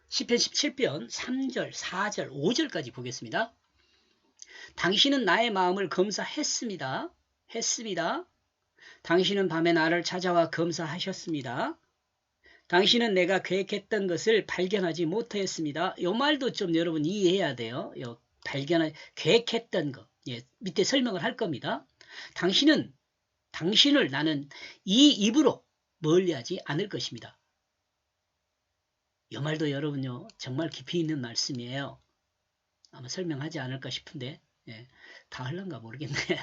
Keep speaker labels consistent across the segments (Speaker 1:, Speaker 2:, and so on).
Speaker 1: 시편 17편 3절, 4절, 5절까지 보겠습니다. 당신은 나의 마음을 검사했습니다. 했습니다. 당신은 밤에 나를 찾아와 검사하셨습니다. 당신은 내가 계획했던 것을 발견하지 못하였습니다. 이 말도 좀 여러분 이해해야 돼요. 계획했던 것. 예, 밑에 설명을 할 겁니다. 당신을 나는 이 입으로 멀리하지 않을 것입니다. 이 말도 여러분요, 정말 깊이 있는 말씀이에요. 아마 설명하지 않을까 싶은데, 예, 다 할란가 모르겠네요.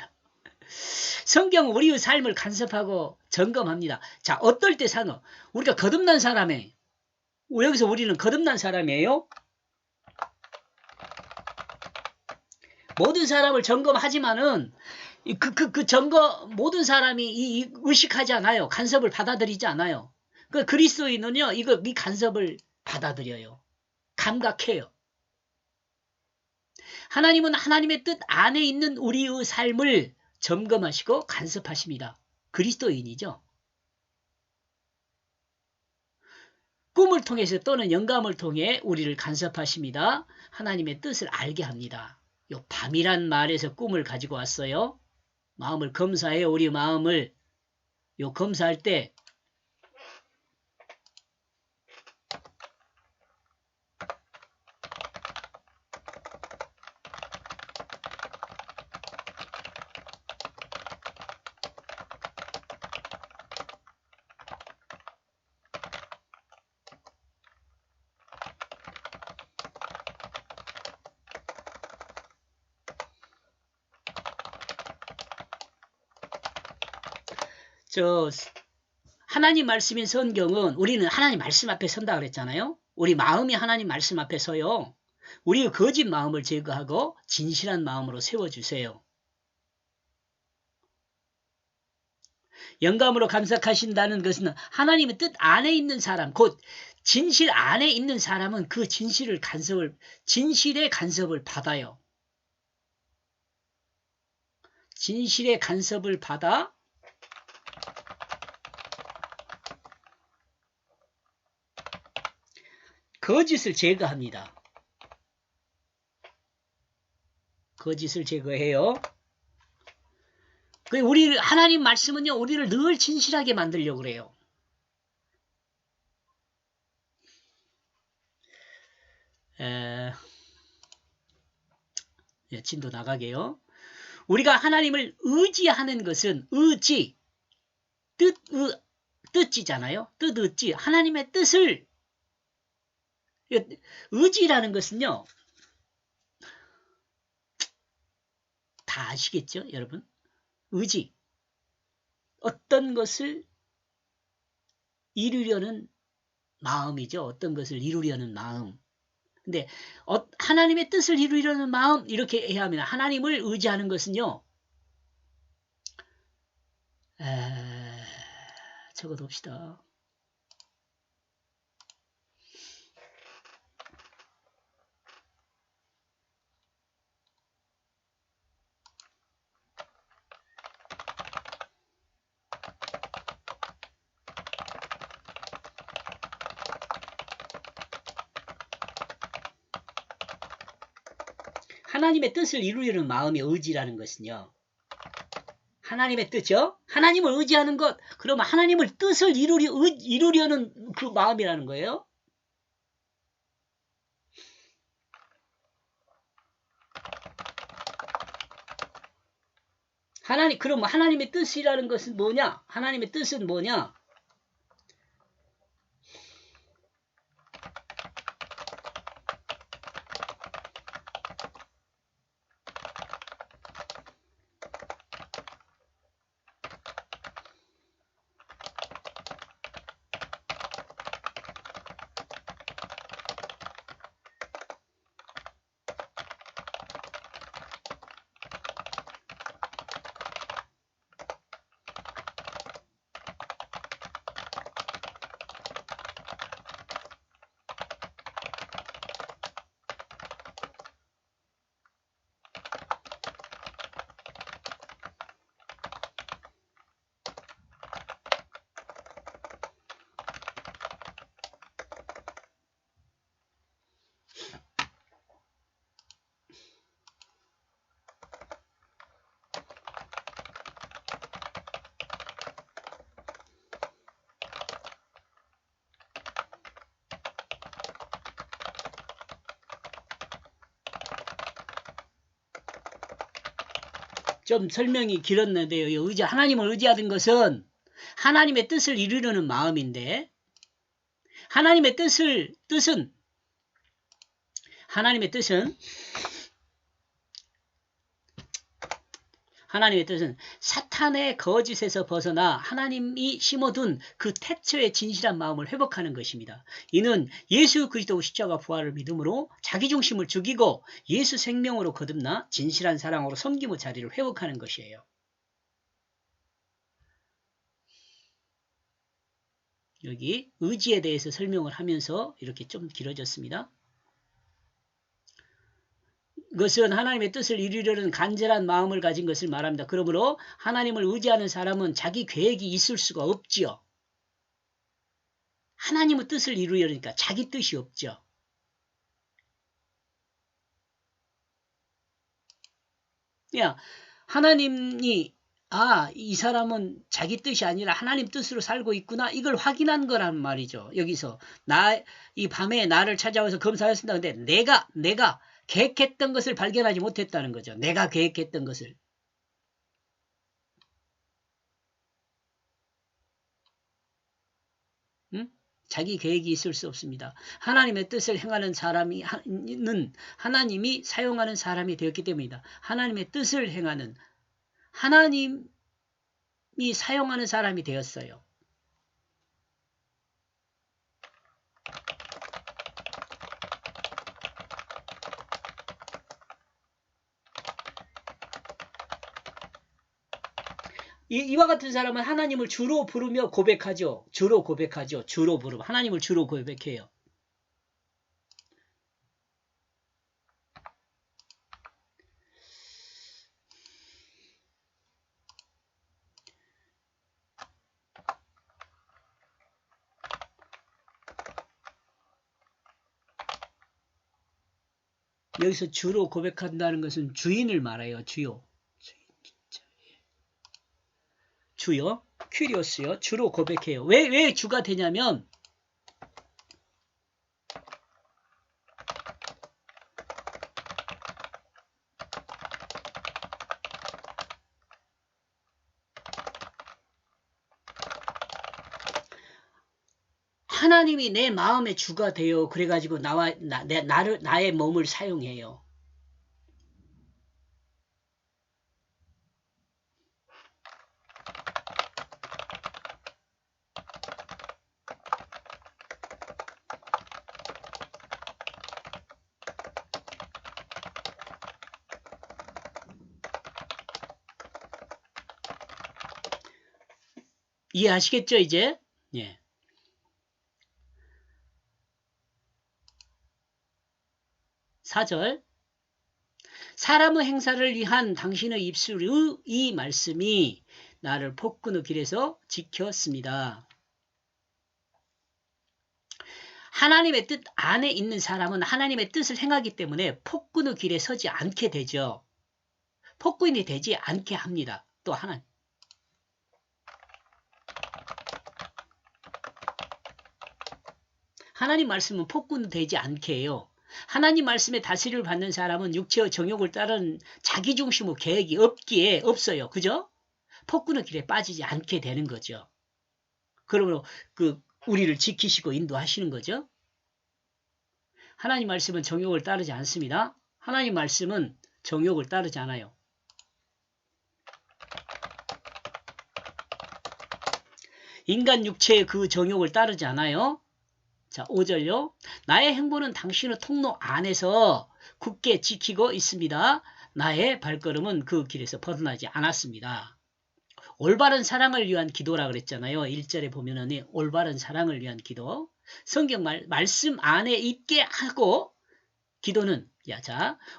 Speaker 1: 성경은 우리의 삶을 간섭하고 점검합니다. 자, 어떨 때 사노? 우리가 거듭난 사람이에요. 여기서 우리는 거듭난 사람이에요. 모든 사람을 점검하지만은 그 점검 모든 사람이 의식하지 않아요. 간섭을 받아들이지 않아요. 그 그리스도인은요, 이 간섭을 받아들여요. 감각해요. 하나님은 하나님의 뜻 안에 있는 우리의 삶을 점검하시고 간섭하십니다. 그리스도인이죠. 꿈을 통해서 또는 영감을 통해 우리를 간섭하십니다. 하나님의 뜻을 알게 합니다. 요 밤이란 말에서 꿈을 가지고 왔어요. 마음을 검사해요. 우리 마음을 검사할 때 하나님 말씀인 성경은 우리는 하나님 말씀 앞에 선다 그랬잖아요. 우리 마음이 하나님 말씀 앞에 서요. 우리의 거짓 마음을 제거하고 진실한 마음으로 세워주세요. 영감으로 감석하신다는 것은 하나님의 뜻 안에 있는 사람, 곧 진실 안에 있는 사람은 그 진실의 간섭을 받아요. 진실의 간섭을 받아 거짓을 제거합니다. 거짓을 제거해요. 하나님 말씀은요, 우리를 늘 진실하게 만들려고 그래요. 진도 나가게요. 우리가 하나님을 의지하는 것은 뜻이잖아요. 뜻. 하나님의 뜻을 의지라는 것은요, 다 아시겠죠, 여러분? 의지. 어떤 것을 이루려는 마음이죠. 어떤 것을 이루려는 마음. 근데 하나님의 뜻을 이루려는 마음 이렇게 해야 합니다. 하나님을 의지하는 것은요. 적어둡시다. 하나님의 뜻을 이루려는 마음의 의지라는 것은요. 하나님의 뜻이요. 하나님을 의지하는 것. 그러면 하나님을 뜻을 이루려는 그 마음이라는 거예요. 그럼 하나님의 뜻이라는 것은 뭐냐? 하나님의 뜻은 뭐냐? 좀 설명이 길었는데요. 하나님을 의지하는 것은 하나님의 뜻을 이루려는 마음인데, 하나님의 뜻은 사탄의 거짓에서 벗어나 하나님이 심어둔 그 태초의 진실한 마음을 회복하는 것입니다. 이는 예수 그리스도 십자가 부활을 믿음으로 자기중심을 죽이고 예수 생명으로 거듭나 진실한 사랑으로 섬김의 자리를 회복하는 것이에요. 여기 의지에 대해서 설명을 하면서 이렇게 좀 길어졌습니다. 그것은 하나님의 뜻을 이루려는 간절한 마음을 가진 것을 말합니다. 그러므로 하나님을 의지하는 사람은 자기 계획이 있을 수가 없지요. 하나님의 뜻을 이루려니까 자기 뜻이 없죠. 야, 하나님이 이 사람은 자기 뜻이 아니라 하나님 뜻으로 살고 있구나. 이걸 확인한 거란 말이죠. 여기서 이 밤에 나를 찾아와서 검사했습니다. 근데 내가 계획했던 것을 발견하지 못했다는 거죠. 내가 계획했던 것을. 응? 자기 계획이 있을 수 없습니다. 하나님의 뜻을 행하는 사람은 하나님이 사용하는 사람이 되었기 때문이다. 하나님의 뜻을 행하는 하나님이 사용하는 사람이 되었어요. 이와 같은 사람은 하나님을 주로 부르며 고백하죠. 주로 부르고 하나님을 주로 고백해요. 여기서 주로 고백한다는 것은 주인을 말해요. 주요, 큐리오스요. 주로 고백해요. 왜 주가 되냐면 하나님이 내 마음의 주가 돼요. 그래가지고 나의 몸을 사용해요. 이해하시겠죠, 이제? 예. 4절. 사람의 행사를 위한 당신의 입술의 이 말씀이 나를 폭군의 길에서 지켰습니다. 하나님의 뜻 안에 있는 사람은 하나님의 뜻을 행하기 때문에 폭군의 길에 서지 않게 되죠. 폭군이 되지 않게 합니다. 또 하나님. 하나님 말씀은 폭군 되지 않게 해요. 하나님 말씀에 다스림을 받는 사람은 육체의 정욕을 따르는 자기중심의 계획이 없어요. 그죠? 폭군의 길에 빠지지 않게 되는 거죠. 그러므로 우리를 지키시고 인도하시는 거죠. 하나님 말씀은 정욕을 따르지 않습니다. 하나님 말씀은 정욕을 따르지 않아요. 인간 육체의 그 정욕을 따르지 않아요. 자, 5절요. 나의 행보는 당신의 통로 안에서 굳게 지키고 있습니다. 나의 발걸음은 그 길에서 벗어나지 않았습니다. 올바른 사랑을 위한 기도라 그랬잖아요. 1절에 보면은 올바른 사랑을 위한 기도. 성경 말씀 안에 있게 하고 기도는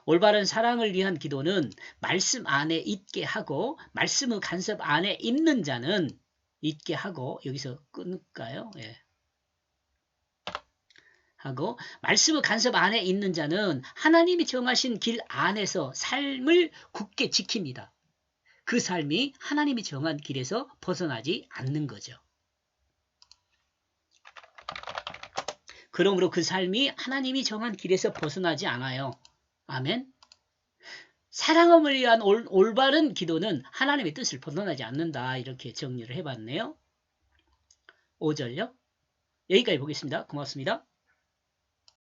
Speaker 1: 올바른 사랑을 위한 기도는 말씀 안에 있게 하고 말씀의 간섭 안에 있는 자는 있게 하고 여기서 끊을까요? 예. 하고 말씀의 간섭 안에 있는 자는 하나님이 정하신 길 안에서 삶을 굳게 지킵니다. 그 삶이 하나님이 정한 길에서 벗어나지 않는 거죠. 그러므로 그 삶이 하나님이 정한 길에서 벗어나지 않아요. 아멘. 사랑함을 위한 올바른 기도는 하나님의 뜻을 벗어나지 않는다. 이렇게 정리를 해봤네요. 5절요. 여기까지 보겠습니다. 고맙습니다.